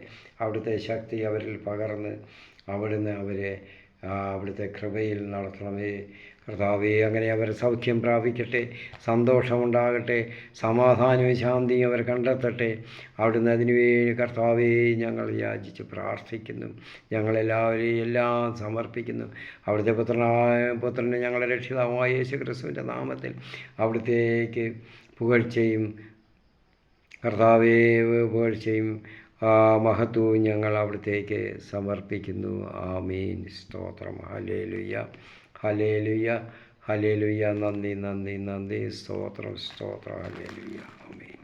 അവിടുത്തെ ശക്തി അവരിൽ പകർന്ന് അവിടുന്ന് അവരെ അവിടുത്തെ കൃപയിൽ നടത്തണമേ. കർത്താവേ, അങ്ങനെ അവർ സൗഖ്യം പ്രാപിക്കട്ടെ, സന്തോഷമുണ്ടാകട്ടെ, സമാധാനവും ശാന്തിയും അവർ കണ്ടെത്തട്ടെ. അവിടുന്ന് അതിനുവേണ്ടി കർത്താവേ ഞങ്ങൾ യാചിച്ച് പ്രാർത്ഥിക്കുന്നു. ഞങ്ങളെല്ലാവരെയും എല്ലാം സമർപ്പിക്കുന്നു. അവിടുത്തെ പുത്രനെ ഞങ്ങളുടെ രക്ഷിതാവായ യേശു ക്രിസ്തുവിൻ്റെ നാമത്തിൽ അവിടുത്തേക്ക് പുകഴ്ചയും കർത്താവേ പുകഴ്ചയും മഹത്വവും ഞങ്ങൾ അവിടുത്തേക്ക് സമർപ്പിക്കുന്നു. ആമീൻ. സ്തോത്രം. Hallelujah, hallelujah, hallelujah. നന്ദി, നന്ദി, നന്ദി. സ്തോത്രം, സ്തോത്രം. ഹല്ലേലൂയ. ആമീൻ.